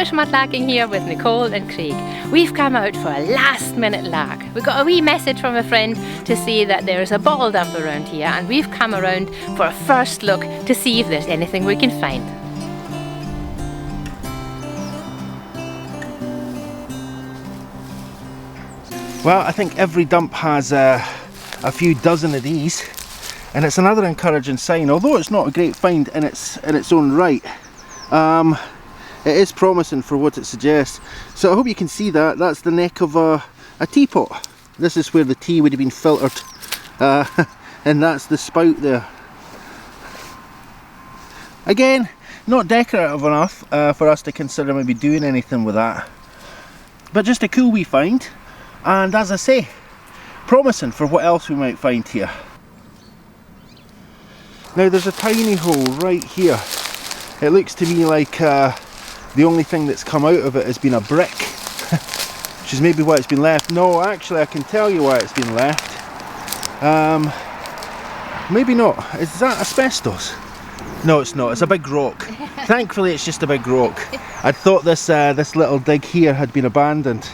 Scottish mudlarking here with Nicole and Craig. We've come out for a last minute lark. We got a wee message from a friend to say that there's a bottle dump around here, and we've come around for a first look to see if there's anything we can find. Well, I think every dump has a few dozen of these, and it's another encouraging sign. Although it's not a great find in its own right, it is promising for what it suggests. So I hope you can see that. That's the neck of a teapot. This is where the tea would have been filtered, and that's the spout there. Again, not decorative enough for us to consider maybe doing anything with that, but just a cool wee find. And as I say, promising for what else we might find here. Now there's a tiny hole right here. It looks to me like the only thing that's come out of it has been a brick, which is maybe why it's been left. No, actually I can tell you why it's been left. Maybe not. Is that asbestos? No, it's not. It's a big rock. Thankfully it's just a big rock. I'd thought this little dig here had been abandoned.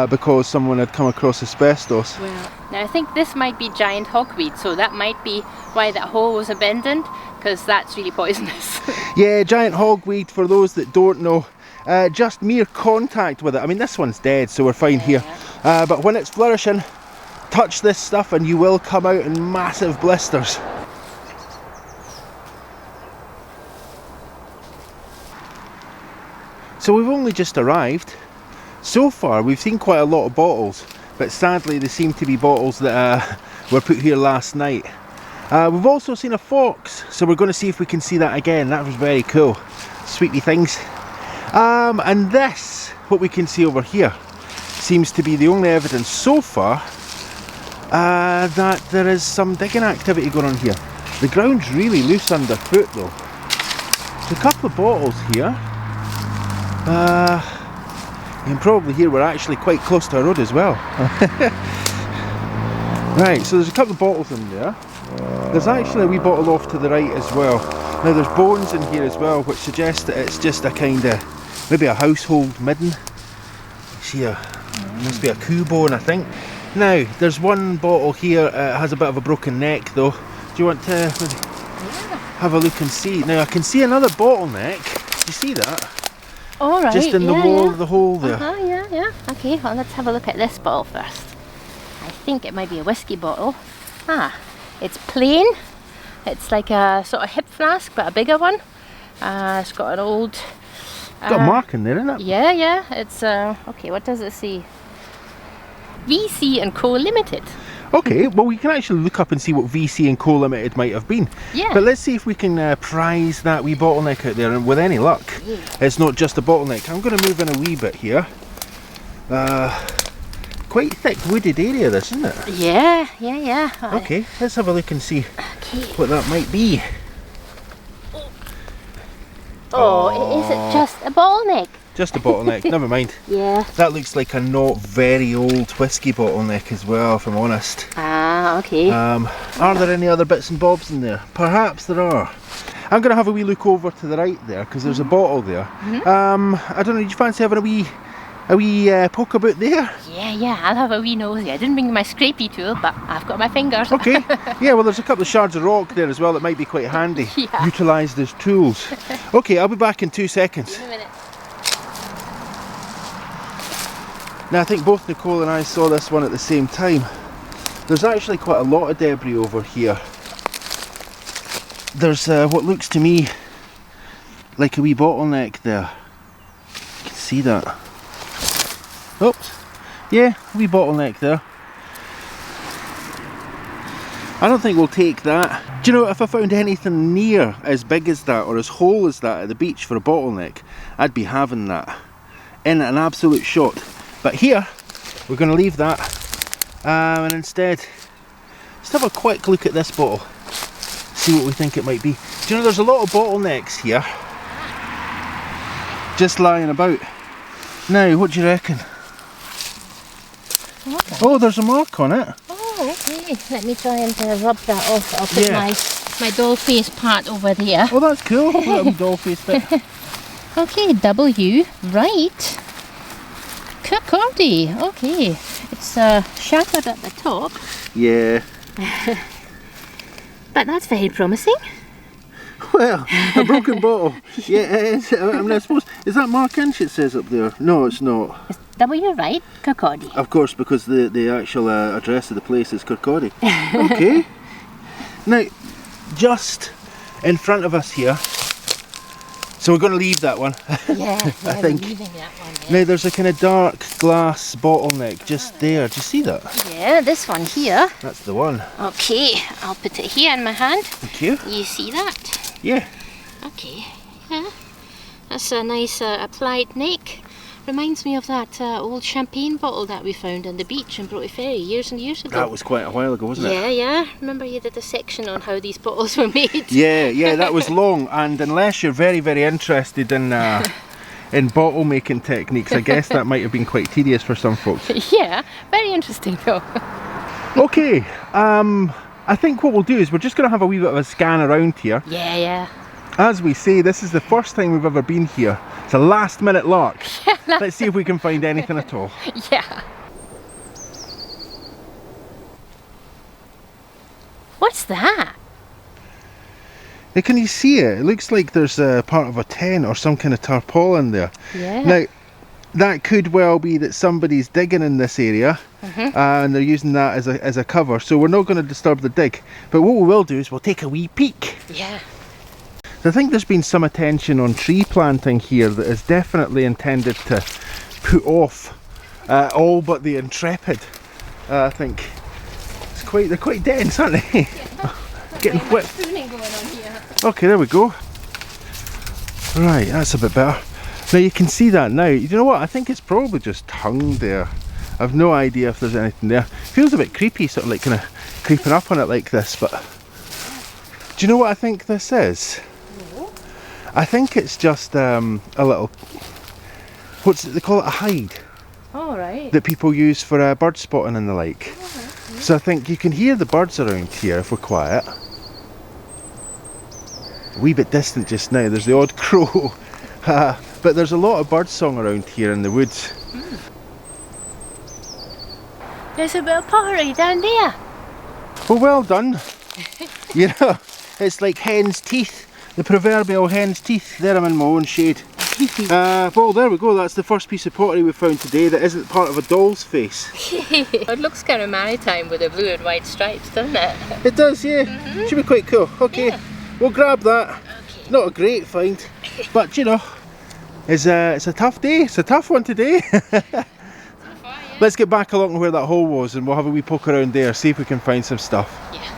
Because someone had come across asbestos. Well, now I think this might be giant hogweed, so that might be why that hole was abandoned, because that's really poisonous. Yeah, giant hogweed, for those that don't know, just mere contact with it. I mean, this one's dead, so we're fine here. But when it's flourishing, touch this stuff and you will come out in massive blisters. So we've only just arrived. So far we've seen quite a lot of bottles, but sadly they seem to be bottles that were put here last night. We've also seen a fox, so we're going to see if we can see that again. That was very cool. Sweetie things. And this, what we can see over here, seems to be the only evidence so far that there is some digging activity going on here. The ground's really loose underfoot though. There's a couple of bottles here. You can probably hear we're actually quite close to a road as well. Right, so there's a couple of bottles in there. There's actually a wee bottle off to the right as well. Now there's bones in here as well, which suggests that it's just a kind of, maybe a household midden. See, must be a coup bone, I think. Now, there's one bottle here, it has a bit of a broken neck though. Do you want to have a look and see? Now I can see another bottleneck. Do you see that? All right, just in the wall of the hole there. Yeah. Okay, well let's have a look at this bottle first. I think it might be a whiskey bottle. It's plain. It's like a sort of hip flask, but a bigger one. It's got an old... It's got a mark in there, isn't it? Yeah. It's, okay, what does it say? VC & Co Limited. Okay, well we can actually look up and see what VC & Co Limited might have been. Yeah. But let's see if we can prize that wee bottleneck out there, and with any luck, it's not just a bottleneck. I'm going to move in a wee bit here. Quite thick wooded area this, isn't it? Yeah. Okay, let's have a look and see what that might be. Oh, is it just a bottleneck? Just a bottleneck, never mind. Yeah. That looks like a not very old whiskey bottleneck as well, if I'm honest. Okay. Are there any other bits and bobs in there? Perhaps there are. I'm going to have a wee look over to the right there, because there's a bottle there. I don't know, do you fancy having a wee poke about there? Yeah, I'll have a wee nosy. I didn't bring my scrapey tool, but I've got my fingers. Okay. Yeah, well there's a couple of shards of rock there as well that might be quite handy. Yeah. Utilised as tools. Okay, I'll be back in 2 seconds. Give me a minute. Now I think both Nicole and I saw this one at the same time. There's actually quite a lot of debris over here. There's what looks to me like a wee bottleneck there. You can see that. Oops. Yeah, a wee bottleneck there. I don't think we'll take that. Do you know, if I found anything near as big as that or as whole as that at the beach for a bottleneck, I'd be having that in an absolute shot. But here, we're going to leave that and instead just have a quick look at this bottle, see what we think it might be. Do you know, there's a lot of bottlenecks here just lying about. Now, what do you reckon? Okay. Oh, there's a mark on it. Oh, okay. Let me try and rub that off. I'll put my doll face part over there. Oh, that's cool. A little doll face bit. Okay, W, right. Kirkcaldy, okay. It's shattered at the top. Yeah. But that's very promising. Well, a broken bottle. Yeah, it is. I mean, I suppose, is that Mark Inch it says up there? No, it's not. It's W, right? Kirkcaldy. Of course, because the actual address of the place is Kirkcaldy. Okay. Now, just in front of us here, so we're going to leave that one. Yeah, I think. we're leaving that one. Yeah. Now, there's a kind of dark glass bottleneck just there. Do you see that? Yeah, this one here. That's the one. Okay, I'll put it here in my hand. Thank you. You see that? Yeah. Okay, yeah. That's a nice applied neck. Reminds me of that old champagne bottle that we found on the beach in Broughty Ferry years and years ago. That was quite a while ago, wasn't it? Yeah. Remember you did a section on how these bottles were made? Yeah, that was long, and unless you're very, very interested in bottle making techniques, I guess that might have been quite tedious for some folks. Yeah, very interesting though. Okay, I think what we'll do is we're just going to have a wee bit of a scan around here. Yeah. As we say, this is the first time we've ever been here. It's a last minute lark. Let's see if we can find anything at all. Yeah. What's that? Now, can you see it? It looks like there's a part of a tent or some kind of tarpaulin there. Yeah. Now, that could well be that somebody's digging in this area and they're using that as a cover. So we're not going to disturb the dig. But what we will do is we'll take a wee peek. Yeah. I think there's been some attention on tree planting here that is definitely intended to put off all but the intrepid. I think they're quite dense, aren't they? Yeah. Getting whipped. Going on here. Okay, there we go. Right, that's a bit better. Now you can see that now. You know what? I think it's probably just hung there. I've no idea if there's anything there. Feels a bit creepy, sort of like kind of creeping up on it like this. But do you know what I think this is? I think it's just a little, they call it a hide. All right. That people use for bird spotting and the like. So I think you can hear the birds around here if we're quiet. A wee bit distant just now, there's the odd crow. But there's a lot of bird song around here in the woods. There's a bit of pottery down there. Well done. You know, it's like hen's teeth. The proverbial hen's teeth. There I'm in my own shade. Well, there we go. That's the first piece of pottery we found today that isn't part of a doll's face. It looks kind of maritime with the blue and white stripes, doesn't it? It does, yeah. Should be quite cool. Okay, yeah. We'll grab that. Okay. Not a great find, but you know, it's a tough day. It's a tough one today. Let's get back along where that hole was and we'll have a wee poke around there, see if we can find some stuff. Yeah.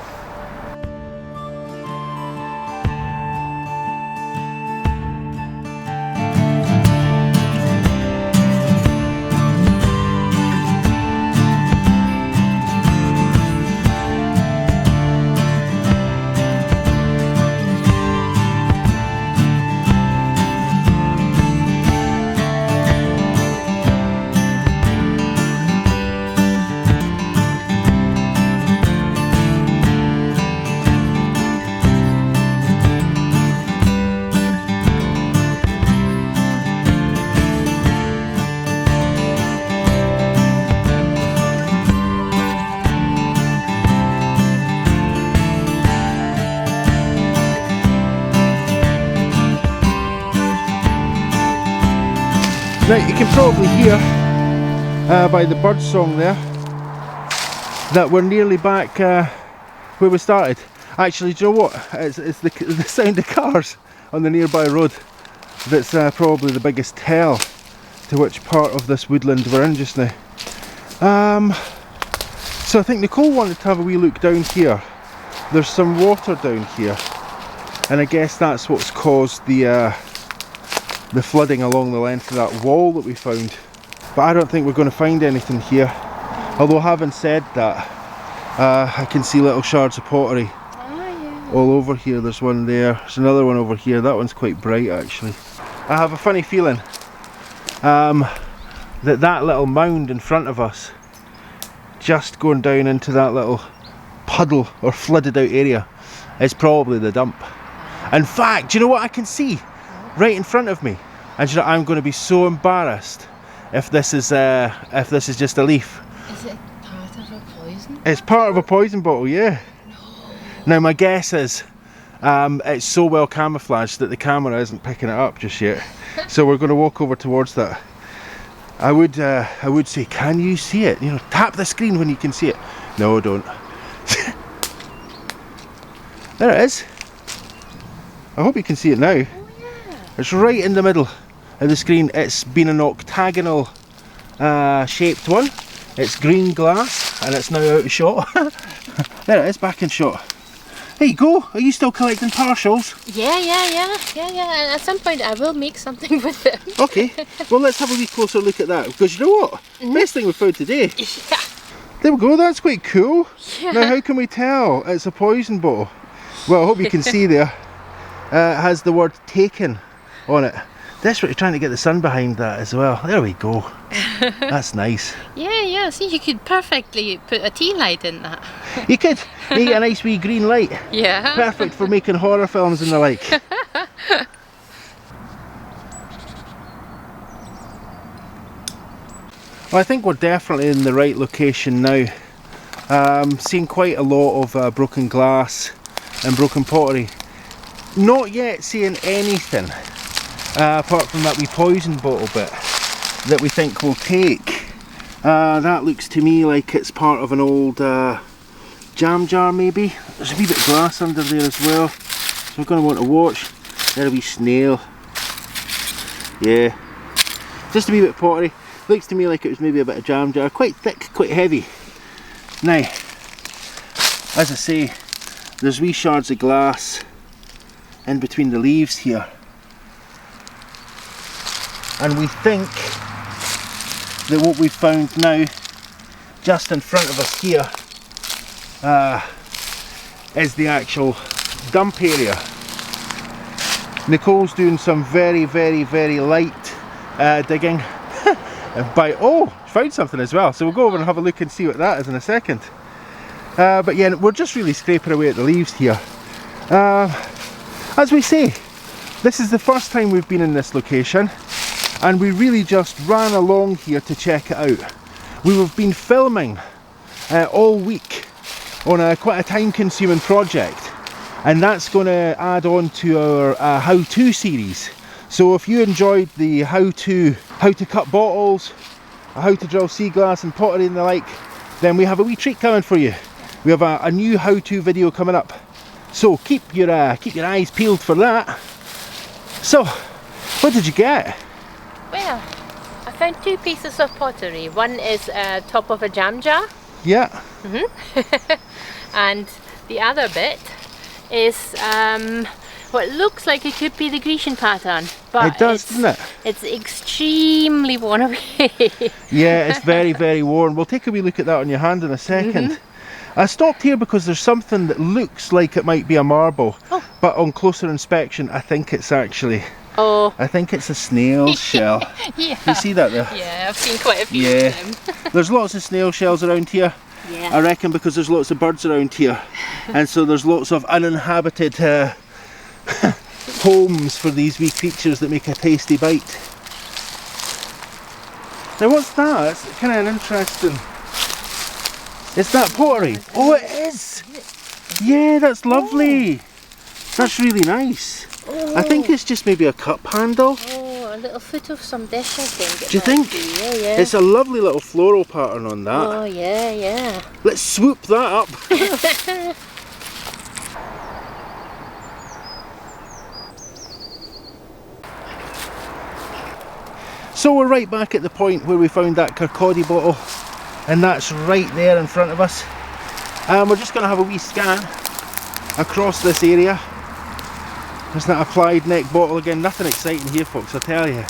Now you can probably hear by the bird song there that we're nearly back where we started. Actually, do you know what? It's the sound of cars on the nearby road that's probably the biggest tell to which part of this woodland we're in just now. So I think Nicole wanted to have a wee look down here. There's some water down here, and I guess that's what's caused the flooding along the length of that wall that we found. But I don't think we're going to find anything here. Although having said that, I can see little shards of pottery all over here. There's one there, there's another one over here. That one's quite bright actually. I have a funny feeling that little mound in front of us, just going down into that little puddle or flooded out area, is probably the dump. In fact, do you know what I can see right in front of me? And you know, I'm going to be so embarrassed if this is just a leaf. Is it part of a poison? It's part of a poison bottle, yeah. No. Now my guess is it's so well camouflaged that the camera isn't picking it up just yet. So we're going to walk over towards that. I would say, can you see it? You know, tap the screen when you can see it. No, don't. There it is. I hope you can see it now. Oh, yeah. It's right in the middle of the screen. It's been an octagonal shaped one. It's green glass and it's now out of shot. There it is, back in shot. There you go. Are you still collecting partials? Yeah. And at some point I will make something with them. Okay, well let's have a wee closer look at that, because you know what? Best thing we found today. Yeah. There we go, that's quite cool. Yeah. Now how can we tell it's a poison bottle? Well, I hope you can see there. It has the word taken on it. Desperately trying to get the sun behind that as well. There we go. That's nice. Yeah, see, you could perfectly put a tea light in that. You could make a nice wee green light. Yeah. Perfect for making horror films and the like. Well, I think we're definitely in the right location now. Seeing quite a lot of broken glass and broken pottery. Not yet seeing anything apart from that wee poison bottle bit that we think we'll take. That looks to me like it's part of an old jam jar maybe. There's a wee bit of glass under there as well, so we're going to want to watch. There's a wee snail. Yeah, just a wee bit of pottery. Looks to me like it was maybe a bit of jam jar. Quite thick, quite heavy. Now, as I say, there's wee shards of glass in between the leaves here. And we think that what we've found now, just in front of us here, is the actual dump area. Nicole's doing some very light digging. Oh, found something as well, so we'll go over and have a look and see what that is in a second. But yeah, we're just really scraping away at the leaves here. As we say, this is the first time we've been in this location, and we really just ran along here to check it out. We've been filming all week on quite a time-consuming project, and that's going to add on to our how-to series. So if you enjoyed the how to cut bottles, how to drill sea glass and pottery and the like, then we have a wee treat coming for you. We have a new how-to video coming up, so keep your eyes peeled for that. So, what did you get? Well, I found two pieces of pottery. One is top of a jam jar. Yeah. And the other bit is what looks like it could be the Grecian pattern, but It does, doesn't it? It's extremely worn away. Yeah, it's very worn. We'll take a wee look at that on your hand in a second. I stopped here because there's something that looks like it might be a marble, but on closer inspection I think it's actually I think it's a snail shell. Yeah. You see that there? Yeah, I've seen quite a few of them. There's lots of snail shells around here. Yeah. I reckon because there's lots of birds around here, and so there's lots of uninhabited homes for these wee creatures that make a tasty bite. Now what's that? It's kind of an interesting... Is that pottery? Oh, it is! Yeah, that's lovely. That's really nice. I think it's just maybe a cup handle. Oh, a little foot of some dish, I think. Do you think? Yeah. It's a lovely little floral pattern on that. Oh, yeah. Let's swoop that up. So we're right back at the point where we found that Kirkcaldy bottle, and that's right there in front of us. We're just going to have a wee scan across this area. There's that applied neck bottle again. Nothing exciting here, folks, I tell you.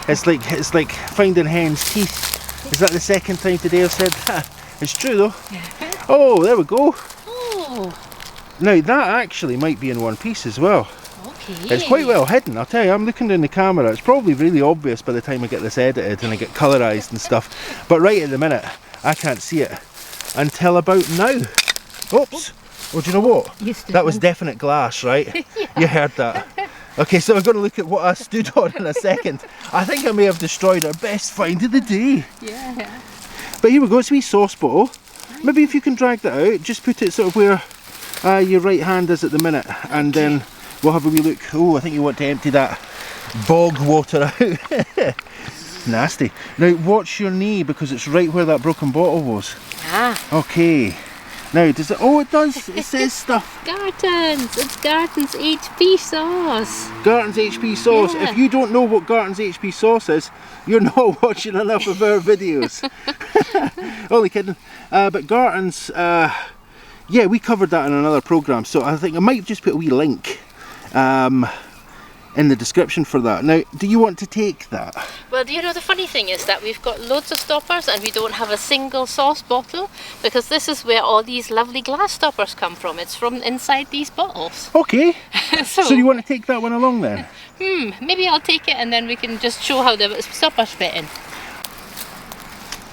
It's like finding hen's teeth. Is that the second time today I've said that? It's true though. Oh, there we go. Oh. Now that actually might be in one piece as well. Okay. It's quite well hidden, I'll tell you. I'm looking down the camera. It's probably really obvious by the time I get this edited and I get colorized and stuff. But right at the minute, I can't see it until about now. Oops. Oh, do you know what? That was definite glass, right? Yeah. You heard that. Okay, so we're going to look at what I stood on in a second. I think I may have destroyed our best find of the day. Yeah. But here we go, it's a wee sauce bottle. Maybe if you can drag that out, just put it sort of where your right hand is at the minute, and then we'll have a wee look. Oh, I think you want to empty that bog water out. Nasty. Now watch your knee, because it's right where that broken bottle was. Okay. Now does it, oh it does, it says stuff. Garton's, it's Garton's HP sauce. Garton's HP sauce. Yeah. If you don't know what Garton's HP sauce is, you're not watching enough of our videos. Only kidding. But Garton's, yeah, we covered that in another programme, so I think I might just put a wee link in the description for that. Now, do you want to take that? Well, you know, the funny thing is that we've got loads of stoppers and we don't have a single sauce bottle, because this is where all these lovely glass stoppers come from. It's from inside these bottles. Okay. So you want to take that one along then? Maybe I'll take it and then we can just show how the stoppers fit in.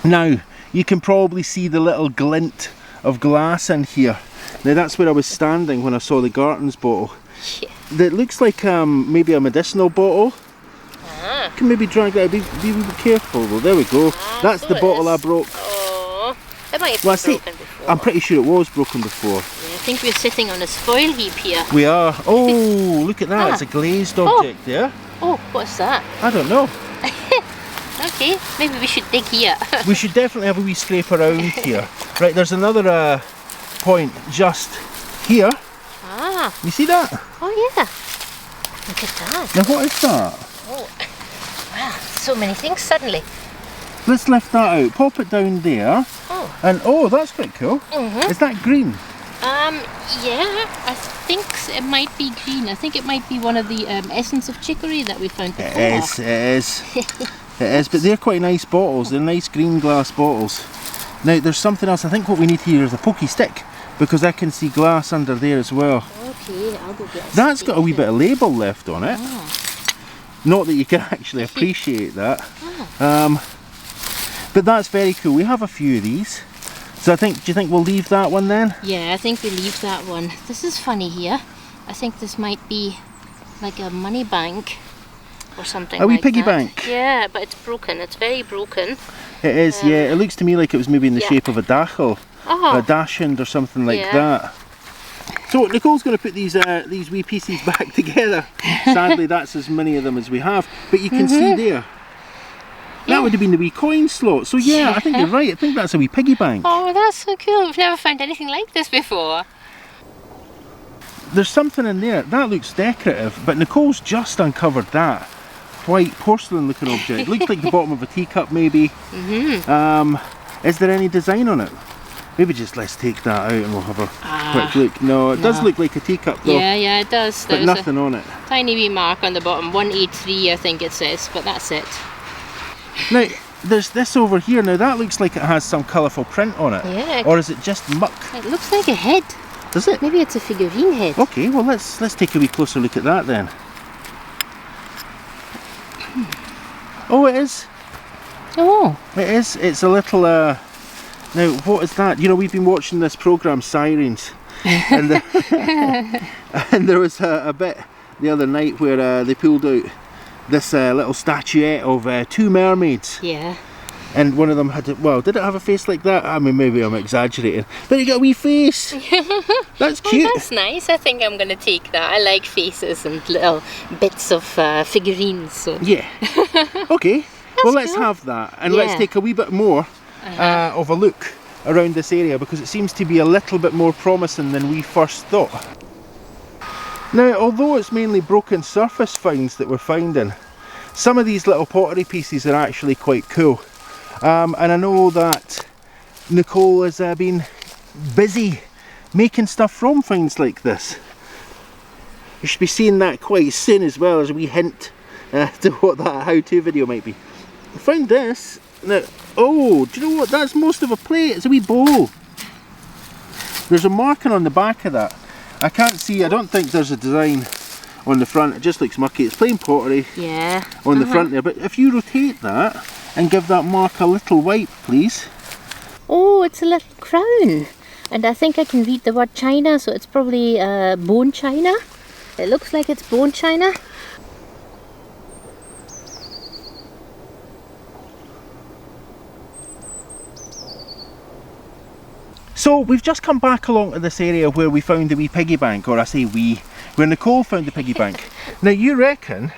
Now, you can probably see the little glint of glass in here. Now, that's where I was standing when I saw the Garton's bottle. Yeah. That looks like maybe a medicinal bottle. You can maybe drag that out. Be careful though. There we go. That's so the bottle I broke. Oh, it might have Well, been broken before. I'm pretty sure it was broken before. I think we're sitting on a spoil heap here. We are. Oh, look at that. It's a glazed object there. Oh, what's that? I don't know. Okay, maybe we should dig here. We should definitely have a wee scrape around here. Right, there's another point just here. You see that? Oh yeah. Look at that. Now what is that? Oh, wow, so many things suddenly. Let's lift that out. Pop it down there. Oh. And oh, that's quite cool. Is that green? Yeah, I think it might be green. I think it might be one of the essence of chicory that we found before. It is. It is, but they're quite nice bottles. They're nice green glass bottles. Now there's something else. I think what we need here is a pokey stick, because I can see glass under there as well. Okay, I'll go get a That's stick got a wee then. bit of label left on it. Not that you can actually appreciate that. But that's very cool. We have a few of these. So do you think we'll leave that one then? Yeah, I think we leave that one. This is funny here. I think this might be like a money bank or something. A wee like piggy that. bank. Yeah, but it's broken. It's very broken. It is, yeah. It looks to me like it was maybe in the Yeah. shape of a dachel. Oh. Or a dachshund or something like Yeah. that. So Nicole's going to put these wee pieces back together. Sadly, that's as many of them as we have. But you can see there. That would have been the wee coin slot. So yeah, I think you're right. I think that's a wee piggy bank. Oh, that's so cool. We've never found anything like this before. There's something in there. That looks decorative, but Nicole's just uncovered that white porcelain looking object. Looks like the bottom of a teacup maybe. Is there any design on it? Maybe just let's take that out and we'll have a quick look. No, it does look like a teacup though. Yeah, it does. But There's nothing on it. a tiny wee mark on the bottom, 183 I think it says, but that's it. Now, there's this over here. Now that looks like it has some colourful print on it. Yeah. Or is it just muck? It looks like a head. Does it? Maybe it's a figurine head. Okay, well let's take a wee closer look at that then. Oh, it is. Oh. It is. It's a little. Now, what is that? You know, we've been watching this programme Sirens, and and there was a bit the other night where they pulled out this little statuette of two mermaids. Yeah. And one of them had, well, did it have a face like that? I mean, maybe I'm exaggerating, but it got a wee face. That's cute. Oh, that's nice. I think I'm going to take that. I like faces and little bits of figurines. So. Yeah. Okay. Well, let's cool. have that, and let's Yeah. take a wee bit more of a look around this area, because it seems to be a little bit more promising than we first thought. Now, although it's mainly broken surface finds that we're finding, some of these little pottery pieces are actually quite cool. And I know that Nicole has been busy making stuff from finds like this. You should be seeing that quite soon as well, as a wee hint to what that how-to video might be. I found this. Now, oh, do you know what? That's most of a plate. It's a wee bowl. There's a marking on the back of that. I can't see, I don't think there's a design on the front. It just looks mucky. It's plain pottery on the front there. But if you rotate that and give that mark a little wipe, please. Oh, it's a little crown. And I think I can read the word China, so it's probably bone china. It looks like it's bone china. So we've just come back along to this area where we found the wee piggy bank, or I say we, where Nicole found the piggy bank. Now you reckon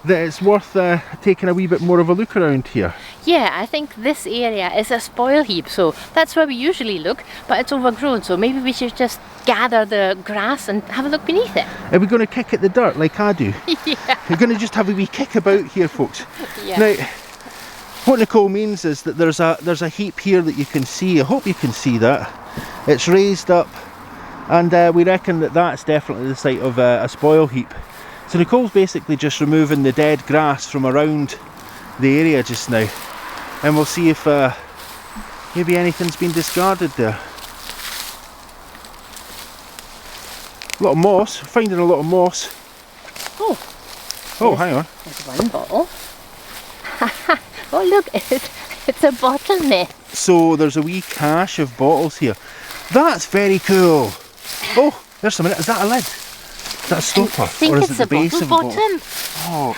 that it's worth taking a wee bit more of a look around here? Yeah, I think this area is a spoil heap, so that's where we usually look, but it's overgrown, so maybe we should just gather the grass and have a look beneath it. Are we going to kick at the dirt like I do? Yeah. We're going to just have a wee kick about here, folks. Yeah. Now, what Nicole means is that there's a heap here that you can see. I hope you can see that. It's raised up, and we reckon that that's definitely the site of a spoil heap. So Nicole's basically just removing the dead grass from around the area just now, and we'll see if maybe anything's been discarded there. A lot of moss, finding a lot of moss. Oh, hang on. There's one bottle. Oh look, it's a bottleneck. So there's a wee cache of bottles here. That's very cool. Oh, there's some in it. Is that a lid? Is that a stopper? I think or is it's it the a base bottle of a bottle?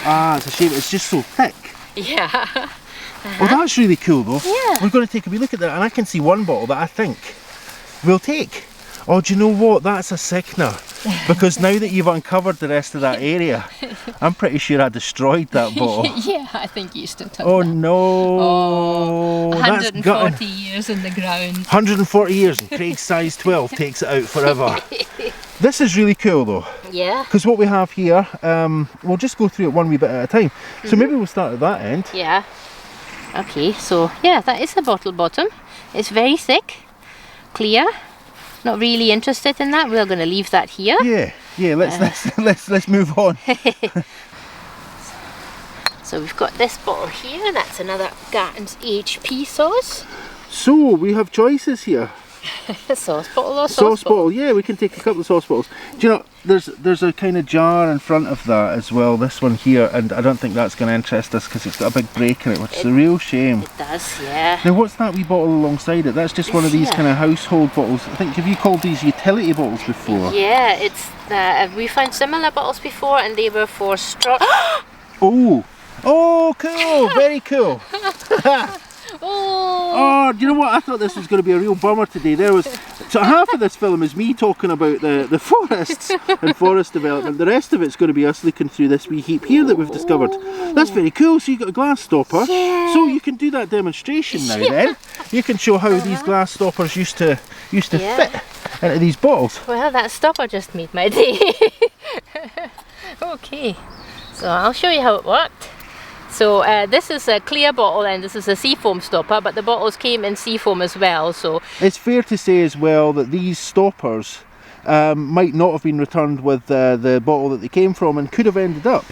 bottom. It's a shame. It's just so thick. Yeah. Well, that's really cool though. Yeah. We're going to take a wee look at that, and I can see one bottle that I think we'll take. Oh, do you know what? That's a sickener. Because now that you've uncovered the rest of that area, I'm pretty sure I destroyed that bottle. Yeah, I think you stood up. Oh that. no! Oh, That's 140 gutting. years in the ground. 140 years and Craig's size 12 takes it out forever. This is really cool though. Yeah. Because what we have here, we'll just go through it one wee bit at a time. So maybe we'll start at that end. Yeah. Okay, so yeah, that is the bottle bottom. It's very thick, clear. Not really interested in that. We're going to leave that here. Yeah. Let's move on. So we've got this bottle here. That's another Garton's HP sauce. So we have choices here. Sauce bottle or Sauce bottle. Yeah, we can take a couple of sauce bottles. Do you know, there's a kind of jar in front of that as well, this one here, and I don't think that's going to interest us because it's got a big break in it, which is a real shame. It does, yeah. Now what's that wee bottle alongside it? That's just one of these kind of household bottles. I think, have you called these utility bottles before? Yeah, it's we found similar bottles before and they were for straw. Oh, cool, very cool. Oh, do you know what? I thought this was going to be a real bummer today. So half of this film is me talking about the forests and forest development. The rest of it's going to be us looking through this wee heap here that we've discovered. That's very cool. So you've got a glass stopper. Yeah. So you can do that demonstration now then. You can show how these glass stoppers used to fit into these bottles. Well, that stopper just made my day. Okay, so I'll show you how it worked. So this is a clear bottle and this is a seafoam stopper, but the bottles came in seafoam as well. So it's fair to say as well that these stoppers might not have been returned with the bottle that they came from, and could have ended up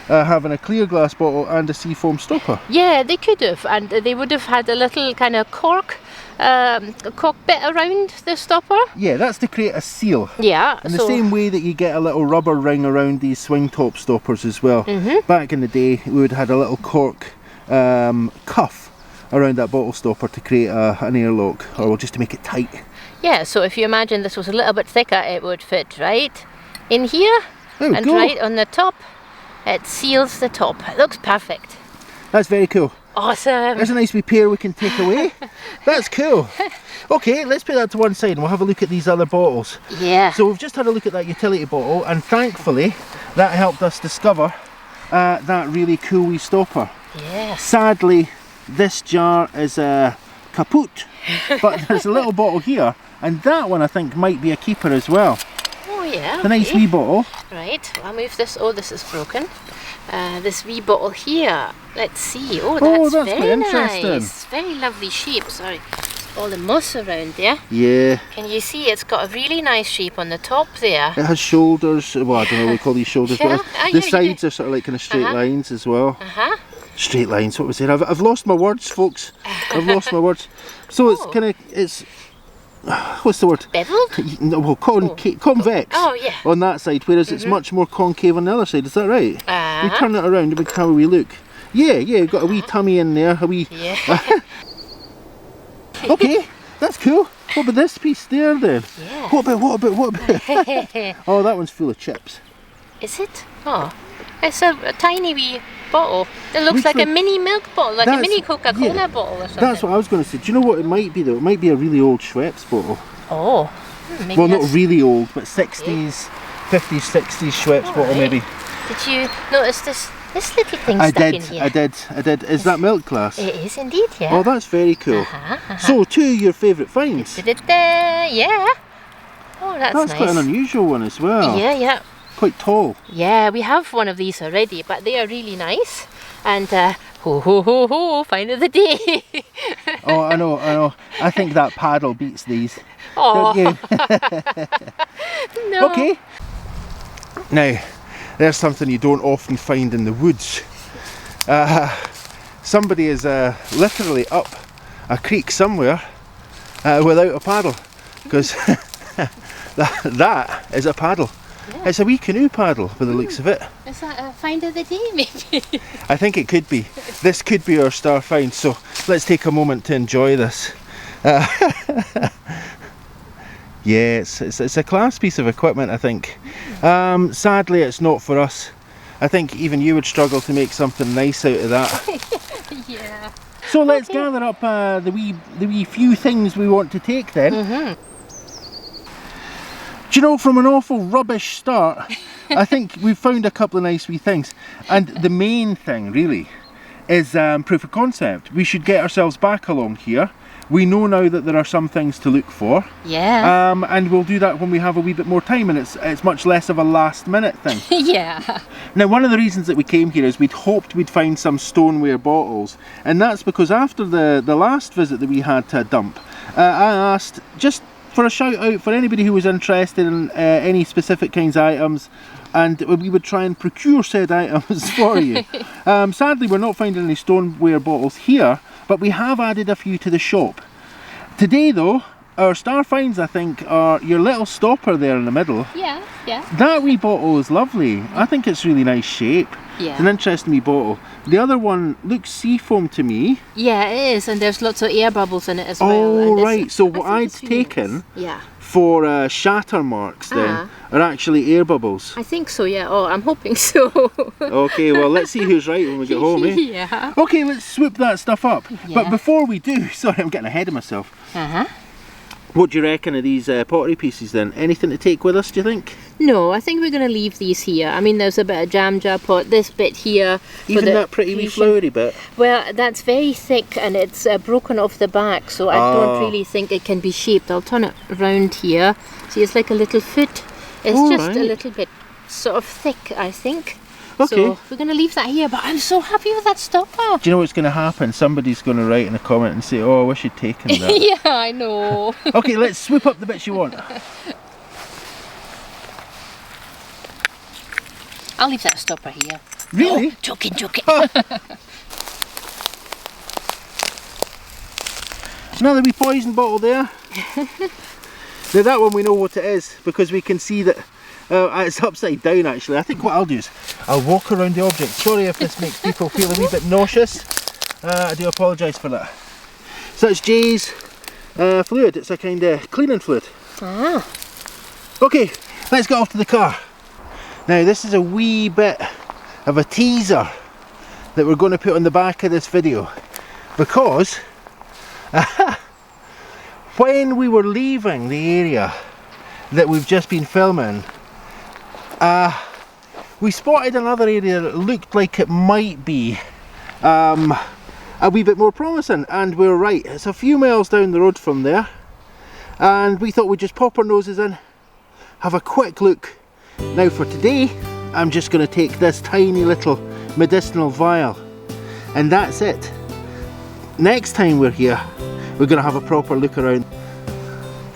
having a clear glass bottle and a seafoam stopper. yeah, they could have, and they would have had a little kind of cork bit around the stopper. Yeah, that's to create a seal. Yeah. In the same way that you get a little rubber ring around these swing top stoppers as well. Back in the day, we would have had a little cork cuff around that bottle stopper to create an airlock, or just to make it tight. Yeah, so if you imagine this was a little bit thicker, it would fit right in here and go. right on the top. It seals the top. It looks perfect. That's very cool. Awesome. There's a nice wee pair we can take away. That's cool. Okay, let's put that to one side and we'll have a look at these other bottles. Yeah. So we've just had a look at that utility bottle, and thankfully that helped us discover that really cool wee stopper. Yeah. Sadly, this jar is kaput, but there's a little bottle here, and that one I think might be a keeper as well. Oh yeah. A nice wee bottle. Right, I'll move this. Oh, this is broken. This wee bottle here. Let's see. Oh, that's very quite interesting. nice. Very lovely shape. Sorry. All the moss around there. Yeah. Can you see it's got a really nice shape on the top there? It has shoulders. Well, I don't know what we call these shoulders, Yeah. but the sides are sort of like kind of straight lines as well. Straight lines. What was it? I've lost my words, folks. I've lost my words. So it's kind of what's the word? Beveled? No, well, convex. Oh yeah. On that side, whereas it's much more concave on the other side. Is that right? We turn it around and we have a wee look. Yeah, you've got a wee tummy in there. A wee. Yeah. Okay, that's cool. What about this piece there then? Yeah. What about? Oh, that one's full of chips. Is it? Oh, it's a tiny wee bottle. It looks like a mini milk bottle, like a mini Coca-Cola bottle or something. That's what I was going to say. Do you know what it might be though? It might be a really old Schweppes bottle. Oh, maybe Well, not that's- really old, but 60s, 50s, 60s Schweppes bottle Alright. maybe. Did you notice this little thing I stuck did, in here? I did. Is that milk glass? It is indeed, yeah. Oh, that's very cool. Uh-huh. So, two of your favourite finds. Yeah. Oh, that's nice. Quite an unusual one as well. Yeah. Quite tall. Yeah, we have one of these already, but they are really nice. And ho, find of the day. Oh, I know. I think that paddle beats these. Oh, Don't you? no. Okay. Now, there's something you don't often find in the woods. Somebody is literally up a creek somewhere without a paddle, because that is a paddle. Yeah. It's a wee canoe paddle by the looks of it. Is that a find of the day, maybe? I think it could be. This could be our star find, so let's take a moment to enjoy this. Yeah, it's a class piece of equipment, I think. Sadly, it's not for us. I think even you would struggle to make something nice out of that. Yeah. So let's gather up the wee few things we want to take then. Mm-hmm. Do you know, from an awful rubbish start, I think we've found a couple of nice wee things. And the main thing, really, is proof of concept. We should get ourselves back along here. We know now that there are some things to look for. Yeah. And we'll do that when we have a wee bit more time, and it's much less of a last minute thing. Yeah. Now, one of the reasons that we came here is we'd hoped we'd find some stoneware bottles, and that's because after the last visit that we had to a dump, I asked just for a shout out for anybody who was interested in any specific kinds of items, and we would try and procure said items for you. Sadly, we're not finding any stoneware bottles here, but we have added a few to the shop. Today though, our star finds, I think, are your little stopper there in the middle. Yeah. That wee bottle is lovely. I think it's really nice shape. Yeah. It's an interesting wee bottle. The other one looks seafoam to me. Yeah, it is, and there's lots of air bubbles in it as well. Oh, and right. So what I I'd think it's really taken nice. Yeah. for shatter marks then are actually air bubbles. I think so, yeah. Oh, I'm hoping so. Okay, well, let's see who's right when we get home, eh? Yeah. Okay, let's swoop that stuff up. Yeah. But before we do, sorry, I'm getting ahead of myself. Uh-huh. What do you reckon of these pottery pieces then? Anything to take with us, do you think? No, I think we're going to leave these here. I mean, there's a bit of jam jar pot, this bit here. Even that pretty wee flowery bit? Well, that's very thick and it's broken off the back, so I don't really think it can be shaped. I'll turn it around here. See, it's like a little foot. It's just a little bit sort of thick, I think. Okay. So we're going to leave that here, but I'm so happy with that stopper. Do you know what's going to happen? Somebody's going to write in a comment and say, oh, I wish you'd taken that. Yeah, I know. Okay, let's swoop up the bits you want. I'll leave that stopper here. Really? Oh, joking. Another wee poison bottle there. Now that one we know what it is, because we can see that it's upside down actually. I think what I'll do is I'll walk around the object. Sorry if this makes people feel a wee bit nauseous. I do apologise for that. So it's Jay's fluid. It's a kind of cleaning fluid. Ah. Okay, let's get off to the car. Now this is a wee bit of a teaser that we're going to put on the back of this video, because when we were leaving the area that we've just been filming, we spotted another area that looked like it might be a wee bit more promising, and we were right. It's a few miles down the road from there, and we thought we'd just pop our noses in, have a quick look. Now for today, I'm just going to take this tiny little medicinal vial, and that's it. Next time we're here, we're going to have a proper look around.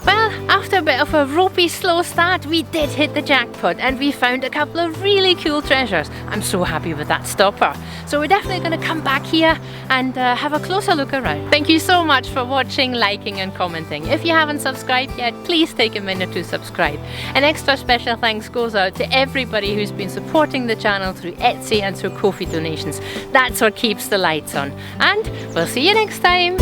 Well, after a bit of a ropey, slow start, we did hit the jackpot and we found a couple of really cool treasures. I'm so happy with that stopper. So we're definitely going to come back here and have a closer look around. Thank you so much for watching, liking and commenting. If you haven't subscribed yet, please take a minute to subscribe. An extra special thanks goes out to everybody who's been supporting the channel through Etsy and through Ko-fi donations. That's what keeps the lights on. And we'll see you next time.